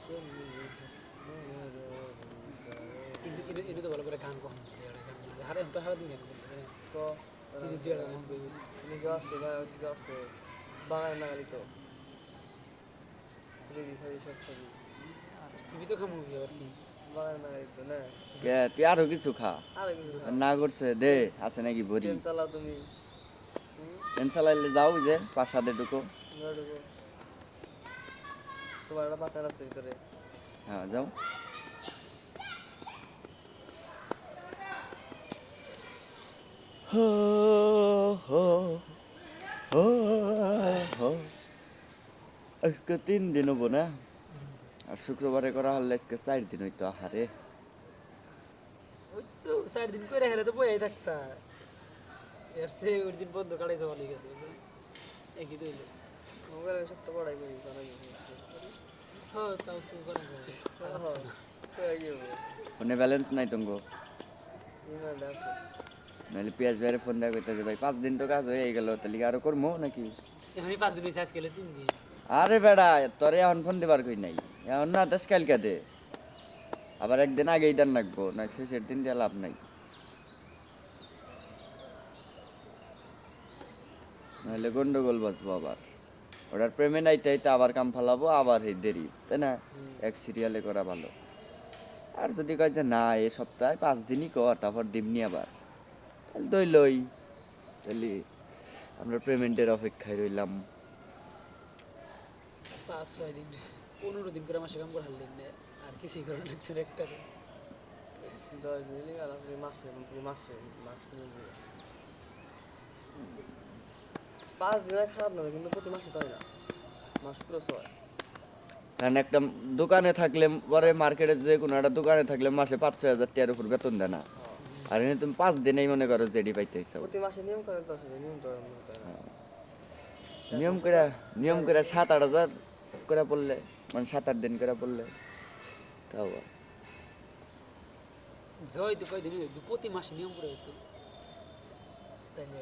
ini তো ভালো করে গান কখন হারে তো হারা দিন গান করি তিনি দুই গান করি তিনি কেউ আছে বা ওদিকে আছে বাঙালি নাগালি তো টিভি খাবি সব খাবি টিভি তো খামু আবার কি বাঙালি নাগালি তো না কে তুই আরো কিছু খা আর কিছু না করছে দে আছে নাকি ভরি ট্রেন চালাও তুমি ট্রেন চালাইলে যাও যে পাশাতে ঢুকো তোমার একটা পার্টনার আছে ভিতরে হ্যাঁ যাও আজকে 3 দিন হবো না আর শুক্রবারে করা হলে আজকে 4 দিন হইতো আহারে ওই তো 4 দিন করে হেলে তো বইয়াই থাকতা এর সে ওই দিন বন্ধ কাটাইছে ভালো গেছে একই তো হইলো মোবাইলে সব তো পড়াই করি জানাই হ্যাঁ তাও তো করা যায় হয়ে গেছে ফোনে ব্যালেন্স নাই তঙ্গো ইমেল আছে নাহলে পিয়াস ভাইয়ের ফোন দেওয়া করতে ভাই 5 দিন তো কাজ হয়ে গেল তাহলে আরো করবো নাকি এখনই 5 দিন হয়েছে আজকে 3 দিন আরে বেড়া তোরে এখন ফোন দিবার কই নাই এখন না দেশ কালকে দে আবার একদিন আগেই ডান রাখবো না শেষের দিন দিয়ে লাভ নাই নাহলে গন্ডগোল বাজবো আবার ওটার প্রেমে নাইতে আইতে আবার কাম ফালাবো আবার এই দেরি তাই না এক সিরিয়ালে করা ভালো আর যদি কয় যে না এই সপ্তাহে 5 দিনই কর তারপর দিমনি আবার তাহলে দইলই তাহলে আমরা পেমেন্টের অপেক্ষায় রইলাম 5-6 দিন 15 দিন করে মাসে কাম করে হারলেন না আর কিছুই করে লাগছে না একটা 10 দিন গেলাম মাসে মাস 5 দিন খারাপ না কিন্তু প্রতি মাসে তাই না মাস পুরো 6 কারণ একটা দোকানে থাকলে পরে মার্কেটে যে কোনো একটা দোকানে থাকলে মাসে 5-6 হাজার টাকার উপর বেতন দেয় না আর এনে তুমি 5 দিনেই মনে করো জেডি পাইতে ইচ্ছা প্রতি মাসে নিয়ম করে তো আছে নিয়ম তো নিয়ম করে 7-8 হাজার করে পড়লে মানে 7-8 দিন করে পড়লে তাও জয় তো কয়দিন হয়েছে প্রতি মাসে নিয়ম করে হইতো তাইলে